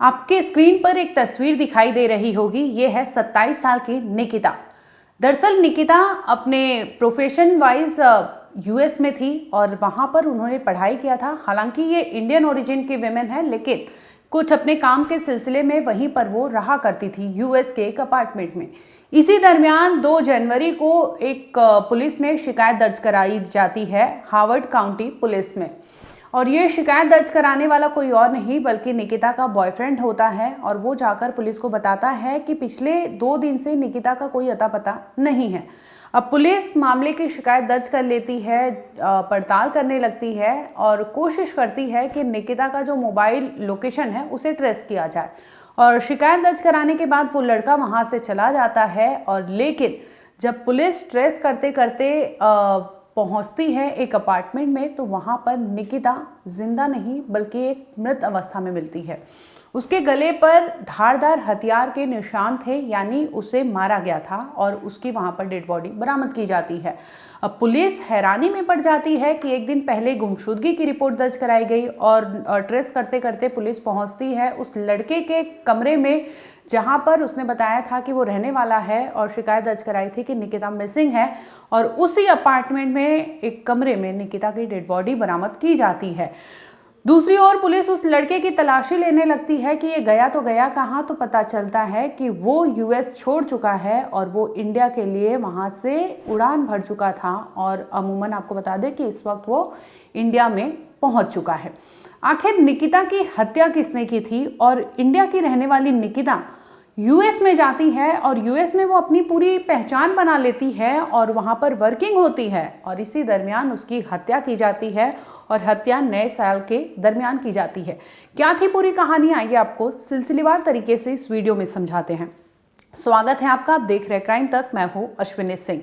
आपके स्क्रीन पर एक तस्वीर दिखाई दे रही होगी। ये है 27 साल की निकिता। दरअसल निकिता अपने प्रोफेशन वाइज यूएस में थी और वहां पर उन्होंने पढ़ाई किया था। हालांकि ये इंडियन ओरिजिन की विमेन है, लेकिन कुछ अपने काम के सिलसिले में वहीं पर वो रहा करती थी यूएस के एक अपार्टमेंट में। इसी दरमियान 2 जनवरी को एक पुलिस में शिकायत दर्ज कराई जाती है, हार्वर्ड काउंटी पुलिस में। और ये शिकायत दर्ज कराने वाला कोई और नहीं बल्कि निकिता का बॉयफ्रेंड होता है। और वो जाकर पुलिस को बताता है कि पिछले 2 दिन से निकिता का कोई अता पता नहीं है। अब पुलिस मामले की शिकायत दर्ज कर लेती है, पड़ताल करने लगती है और कोशिश करती है कि निकिता का जो मोबाइल लोकेशन है उसे ट्रेस किया जाए। और शिकायत दर्ज कराने के बाद वो लड़का वहाँ से चला जाता है। और लेकिन जब पुलिस ट्रेस करते करते पहुंचती है एक अपार्टमेंट में, तो वहां पर निकिता जिंदा नहीं बल्कि एक मृत अवस्था में मिलती है। उसके गले पर धारदार हथियार के निशान थे, यानी उसे मारा गया था और उसकी वहां पर डेड बॉडी बरामद की जाती है। अब पुलिस हैरानी में पड़ जाती है कि एक दिन पहले गुमशुदगी की रिपोर्ट दर्ज कराई गई और ट्रेस करते करते पुलिस पहुंचती है उस लड़के के कमरे में जहां पर उसने बताया था कि वो रहने वाला है और शिकायत दर्ज कराई थी कि निकिता मिसिंग है। और उसी अपार्टमेंट में एक कमरे में निकिता की डेड बॉडी बरामद की जाती है। दूसरी ओर पुलिस उस लड़के की तलाशी लेने लगती है कि ये गया तो गया कहाँ। तो पता चलता है कि वो यूएस छोड़ चुका है और वो इंडिया के लिए वहाँ से उड़ान भर चुका था। और अमूमन आपको बता दें कि इस वक्त वो इंडिया में पहुँच चुका है। आखिर निकिता की हत्या किसने की थी? और इंडिया की रहने वाली निकिता यूएस में जाती है और यूएस में वो अपनी पूरी पहचान बना लेती है और वहाँ पर वर्किंग होती है। और इसी दरमियान उसकी हत्या की जाती है और हत्या नए साल के दरमियान की जाती है। क्या थी पूरी कहानी, आइए आपको सिलसिलेवार तरीके से इस वीडियो में समझाते हैं। स्वागत है आपका, आप देख रहे हैं क्राइम तक, मैं हूँ अश्विनी सिंह।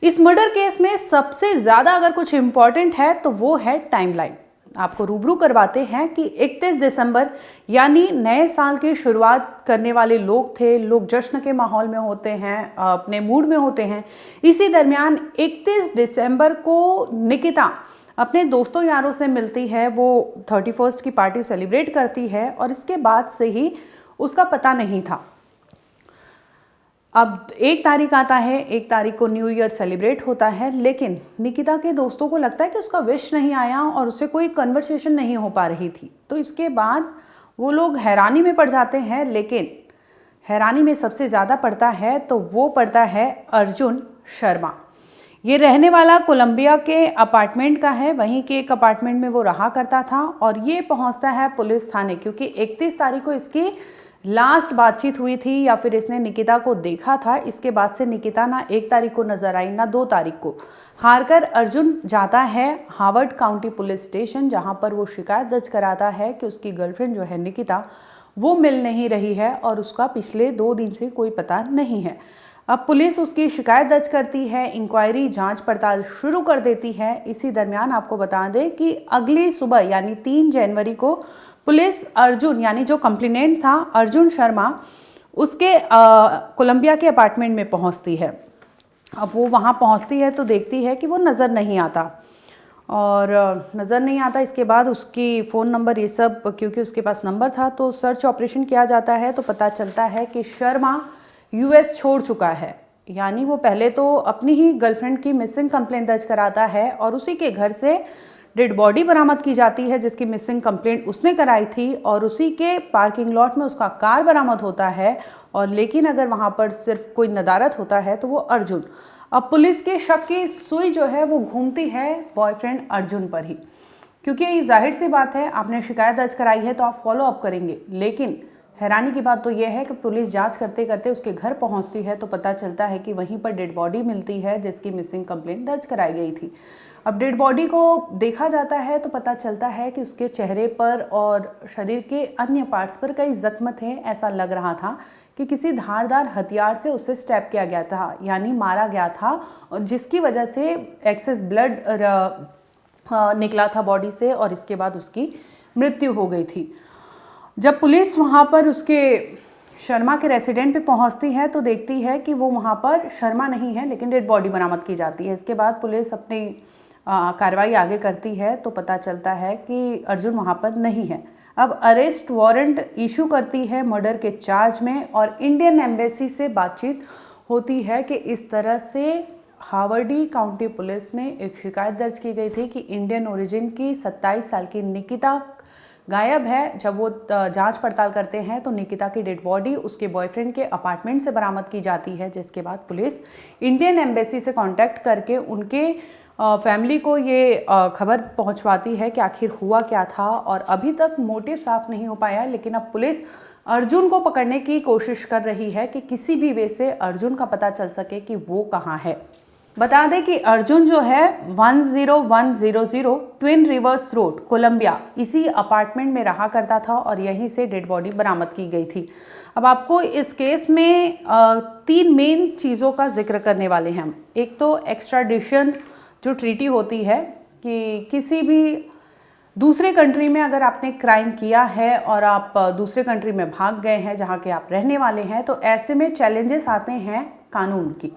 इस मर्डर केस में सबसे ज्यादा अगर कुछ इंपॉर्टेंट है तो वो है टाइमलाइन। आपको रूबरू करवाते हैं कि 31 दिसंबर यानी नए साल की शुरुआत करने वाले लोग थे। लोग जश्न के माहौल में होते हैं, अपने मूड में होते हैं। इसी दरमियान 31 दिसंबर को निकिता अपने दोस्तों यारों से मिलती है। वो 31st की पार्टी सेलिब्रेट करती है और इसके बाद से ही उसका पता नहीं था। अब 1 तारीख आता है, 1 तारीख को न्यू ईयर सेलिब्रेट होता है, लेकिन निकिता के दोस्तों को लगता है कि उसका विश नहीं आया और उससे कोई कन्वर्सेशन नहीं हो पा रही थी। तो इसके बाद वो लोग हैरानी में पड़ जाते हैं। लेकिन हैरानी में सबसे ज़्यादा पड़ता है तो वो पड़ता है अर्जुन शर्मा। ये रहने वाला कोलंबिया के अपार्टमेंट का है, वहीं के एक अपार्टमेंट में वो रहा करता था। और ये पहुंचता है पुलिस थाने, क्योंकि 31 तारीख को इसकी लास्ट बातचीत हुई थी या फिर इसने निकिता को देखा था। इसके बाद से निकिता ना 1 तारीख को नजर आई ना 2 तारीख को। हारकर अर्जुन जाता है हार्वर्ड काउंटी पुलिस स्टेशन, जहां पर वो शिकायत दर्ज कराता है कि उसकी गर्लफ्रेंड जो है निकिता वो मिल नहीं रही है और उसका पिछले 2 दिन से कोई पता नहीं है। अब पुलिस उसकी शिकायत दर्ज करती है, इंक्वायरी जांच पड़ताल शुरू कर देती है। इसी दरमियान आपको बता दें कि अगली सुबह यानी 3 जनवरी को पुलिस अर्जुन यानी जो कंप्लेनेंट था अर्जुन शर्मा उसके कोलंबिया के अपार्टमेंट में पहुंचती है। अब वो वहां पहुंचती है तो देखती है कि वो नज़र नहीं आता और नज़र नहीं आता। इसके बाद उसकी फ़ोन नंबर ये सब, क्योंकि उसके पास नंबर था, तो सर्च ऑपरेशन किया जाता है। तो पता चलता है कि शर्मा यूएस छोड़ चुका है। यानी वो पहले तो अपनी ही गर्लफ्रेंड की मिसिंग कंप्लेंट दर्ज कराता है और उसी के घर से डेड बॉडी बरामद की जाती है जिसकी मिसिंग कंप्लेंट उसने कराई थी। और उसी के पार्किंग लॉट में उसका कार बरामद होता है। और लेकिन अगर वहाँ पर सिर्फ कोई नदारत होता है तो वो अर्जुन। अब पुलिस के शक की सुई जो है वो घूमती है बॉयफ्रेंड अर्जुन पर ही, क्योंकि ये जाहिर सी बात है, आपने शिकायत दर्ज कराई है तो आप फॉलो अप करेंगे। लेकिन हैरानी की बात तो यह है कि पुलिस जांच करते करते उसके घर पहुंचती है तो पता चलता है कि वहीं पर डेड बॉडी मिलती है जिसकी मिसिंग कंप्लेंट दर्ज कराई गई थी। अब डेड बॉडी को देखा जाता है तो पता चलता है कि उसके चेहरे पर और शरीर के अन्य पार्ट्स पर कई जख्म थे। ऐसा लग रहा था कि किसी धारदार हथियार से उसे स्टैब किया गया था, यानी मारा गया था, जिसकी वजह से एक्सेस ब्लड निकला था बॉडी से और इसके बाद उसकी मृत्यु हो गई थी। जब पुलिस वहाँ पर उसके शर्मा के रेसिडेंट पे पहुँचती है तो देखती है कि वो वहाँ पर शर्मा नहीं है, लेकिन डेड बॉडी बरामद की जाती है। इसके बाद पुलिस अपनी कार्रवाई आगे करती है तो पता चलता है कि अर्जुन वहाँ पर नहीं है। अब अरेस्ट वारंट इशू करती है मर्डर के चार्ज में और इंडियन एम्बेसी से बातचीत होती है कि इस तरह से हावर्डी काउंटी पुलिस में एक शिकायत दर्ज की गई थी कि इंडियन ओरिजिन की 27 साल की निकिता गायब है। जब वो जांच पड़ताल करते हैं तो निकिता की डेड बॉडी उसके बॉयफ्रेंड के अपार्टमेंट से बरामद की जाती है, जिसके बाद पुलिस इंडियन एम्बेसी से कांटेक्ट करके उनके फैमिली को ये खबर पहुंचवाती है कि आखिर हुआ क्या था। और अभी तक मोटिव साफ नहीं हो पाया, लेकिन अब पुलिस अर्जुन को पकड़ने की कोशिश कर रही है कि किसी भी वे से अर्जुन का पता चल सके कि वो कहाँ है। बता दें कि अर्जुन जो है 10100 ट्विन रिवर्स रोड कोलंबिया इसी अपार्टमेंट में रहा करता था और यहीं से डेड बॉडी बरामद की गई थी। अब आपको इस केस में 3 मेन चीज़ों का जिक्र करने वाले हैं हम। एक तो एक्स्ट्राडिशन जो ट्रीटी होती है कि किसी भी दूसरे कंट्री में अगर आपने क्राइम किया है और आप दूसरे कंट्री में भाग गए हैं जहाँ के आप रहने वाले हैं, तो ऐसे में चैलेंजेस आते हैं कानून की।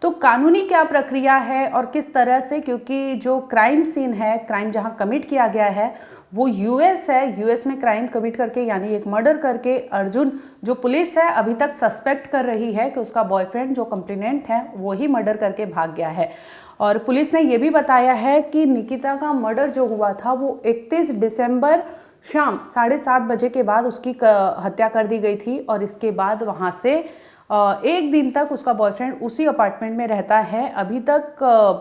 तो कानूनी क्या प्रक्रिया है और किस तरह से, क्योंकि जो क्राइम सीन है, क्राइम जहाँ कमिट किया गया है वो यूएस है। यूएस में क्राइम कमिट करके यानी एक मर्डर करके अर्जुन, जो पुलिस है अभी तक सस्पेक्ट कर रही है कि उसका बॉयफ्रेंड जो कंप्लेनेंट है वो ही मर्डर करके भाग गया है। और पुलिस ने ये भी बताया है कि निकिता का मर्डर जो हुआ था वो 31 दिसंबर शाम 7:30 बजे के बाद उसकी हत्या कर दी गई थी और इसके बाद वहाँ से 1 दिन तक उसका बॉयफ्रेंड उसी अपार्टमेंट में रहता है। अभी तक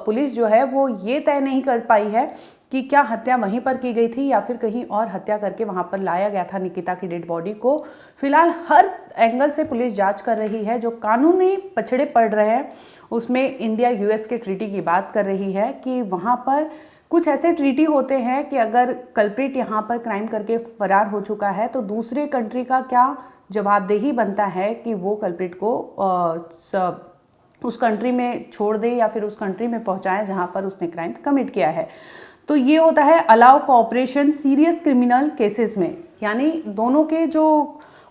पुलिस जो है वो ये तय नहीं कर पाई है कि क्या हत्या वहीं पर की गई थी या फिर कहीं और हत्या करके वहां पर लाया गया था निकिता की डेड बॉडी को। फिलहाल हर एंगल से पुलिस जांच कर रही है। जो कानूनी पछड़े पड़ रहे हैं उसमें इंडिया यूएस के ट्रीटी की बात कर रही है कि वहां पर कुछ ऐसे ट्रीटी होते हैं कि अगर कल्प्रिट यहाँ पर क्राइम करके फरार हो चुका है तो दूसरे कंट्री का क्या जवाबदेही बनता है कि वो कल्प्रिट को उस कंट्री में छोड़ दे या फिर उस कंट्री में पहुंचाए जहां पर उसने क्राइम कमिट किया है। तो ये होता है allow cooperation serious criminal cases में, यानी दोनों के जो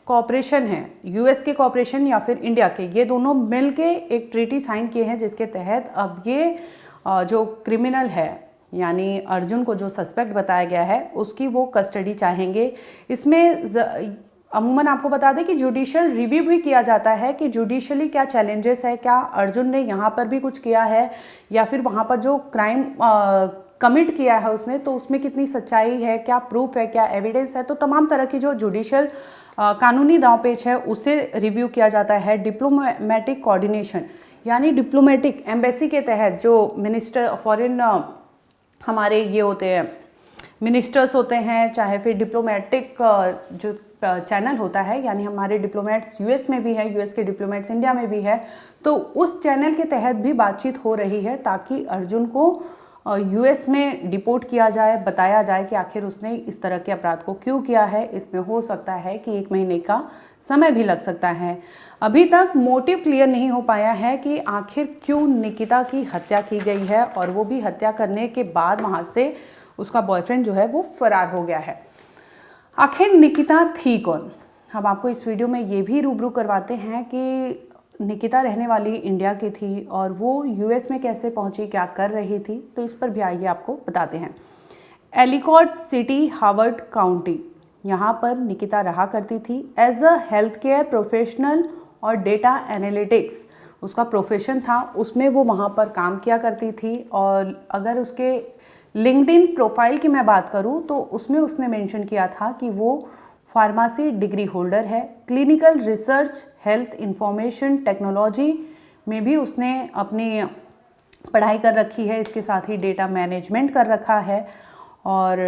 कोऑपरेशन है, यूएस के कोऑपरेशन या फिर इंडिया के, ये दोनों मिलके एक ट्रीटी साइन किए हैं जिसके तहत अब ये जो क्रिमिनल है यानी अर्जुन को जो सस्पेक्ट बताया गया है उसकी वो कस्टडी चाहेंगे। इसमें अमूमन आपको बता दें कि जुडिशियल रिव्यू भी किया जाता है कि जुडिशियली क्या चैलेंजेस है, क्या अर्जुन ने यहाँ पर भी कुछ किया है या फिर वहाँ पर जो क्राइम कमिट किया है उसने तो उसमें कितनी सच्चाई है, क्या प्रूफ है, क्या एविडेंस है। तो तमाम तरह की जो जुडिशियल कानूनी दांवपेच है उसे रिव्यू किया जाता है। डिप्लोमेटिक कोऑर्डिनेशन यानी डिप्लोमेटिक एम्बेसी के तहत जो मिनिस्टर फॉरेन हमारे ये होते हैं, मिनिस्टर्स होते हैं, चाहे फिर डिप्लोमेटिक जो चैनल होता है, यानी हमारे डिप्लोमेट्स यूएस में भी है, यूएस के डिप्लोमेट्स इंडिया में भी है, तो उस चैनल के तहत भी बातचीत हो रही है ताकि अर्जुन को यूएस में डिपोर्ट किया जाए, बताया जाए कि आखिर उसने इस तरह के अपराध को क्यों किया है। इसमें हो सकता है कि 1 महीने का समय भी लग सकता है। अभी तक मोटिव क्लियर नहीं हो पाया है कि आखिर क्यों निकिता की हत्या की गई है और वो भी हत्या करने के बाद वहाँ से उसका बॉयफ्रेंड जो है वो फरार हो गया है। आखिर निकिता थी कौन? हम आपको इस वीडियो में ये भी रूबरू करवाते हैं कि निकिता रहने वाली इंडिया की थी और वो यूएस में कैसे पहुंची, क्या कर रही थी, तो इस पर भी आइए आपको बताते हैं। एलिकॉट सिटी, हावर्ड काउंटी, यहाँ पर निकिता रहा करती थी as a health care professional और डेटा एनालिटिक्स उसका प्रोफेशन था, उसमें वो वहाँ पर काम किया करती थी। और अगर उसके लिंक्डइन प्रोफाइल की मैं बात करूं तो उसमें उसने मेंशन किया था कि वो फार्मेसी डिग्री होल्डर है। Clinical research, health information technology में भी उसने अपनी पढ़ाई कर रखी है, इसके साथ ही डेटा मैनेजमेंट कर रखा है। और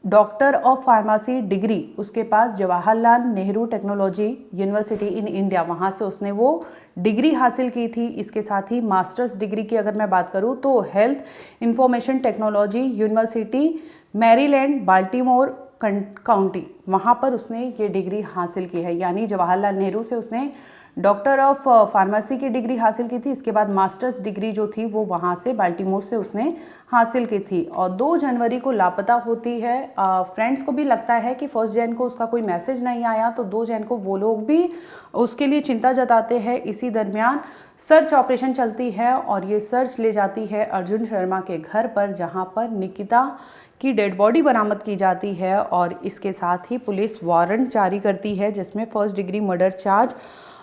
डॉक्टर ऑफ फार्मेसी डिग्री उसके पास Jawaharlal Nehru technology university in India, वहाँ से उसने वो डिग्री हासिल की थी। इसके साथ ही मास्टर्स डिग्री की अगर मैं बात करूँ तो health information technology university Maryland Baltimore county, वहाँ पर उसने ये डिग्री हासिल की है। यानी जवाहरलाल नेहरू से उसने डॉक्टर ऑफ फार्मेसी की डिग्री हासिल की थी। इसके बाद मास्टर्स डिग्री जो थी वो वहाँ से बाल्टीमोर से उसने हासिल की थी और 2 जनवरी को लापता होती है। फ्रेंड्स को भी लगता है कि 1 जन को उसका कोई मैसेज नहीं आया, तो 2 जन को वो लोग भी उसके लिए चिंता जताते हैं। इसी दरमियान सर्च ऑपरेशन चलती है और ये सर्च ले जाती है अर्जुन शर्मा के घर पर, जहाँ पर निकिता की डेड बॉडी बरामद की जाती है और इसके साथ ही पुलिस वारंट जारी करती है जिसमें 1 degree murder charge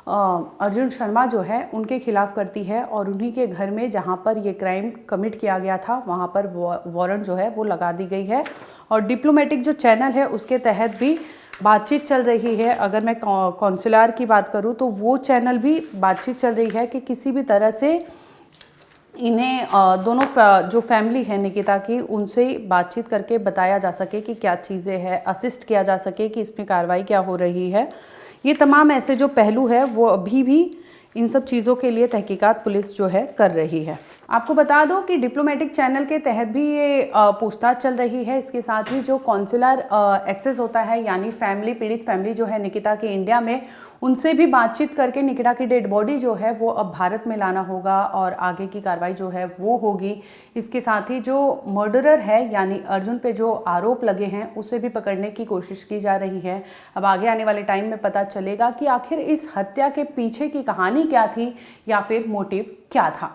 Arjun Sharma जो है उनके खिलाफ करती है और उन्हीं के घर में जहां पर ये क्राइम कमिट किया गया था वहां पर वारंट जो है वो लगा दी गई है। और डिप्लोमेटिक जो चैनल है उसके तहत भी बातचीत चल रही है। अगर मैं कौंसुलर की बात करूं तो वो चैनल भी बातचीत चल रही है कि किसी भी तरह से इन्हें दोनों जो फैमिली है निकिता की उनसे बातचीत करके बताया जा सके कि क्या चीज़ें हैं, असिस्ट किया जा सके कि इसमें कार्रवाई क्या हो रही है। ये तमाम ऐसे जो पहलू है वो अभी भी इन सब चीज़ों के लिए तहकीकात पुलिस जो है कर रही है। आपको बता दो कि डिप्लोमेटिक चैनल के तहत भी ये पूछताछ चल रही है। इसके साथ ही जो कॉन्सुलर एक्सेस होता है, यानी फैमिली, पीड़ित फैमिली जो है निकिता के इंडिया में, उनसे भी बातचीत करके निकिता की डेड बॉडी जो है वो अब भारत में लाना होगा और आगे की कार्रवाई जो है वो होगी। इसके साथ ही जो मर्डरर है यानी अर्जुन पे जो आरोप लगे हैं उसे भी पकड़ने की कोशिश की जा रही है। अब आगे आने वाले टाइम में पता चलेगा कि आखिर इस हत्या के पीछे की कहानी क्या थी या फिर मोटिव क्या था।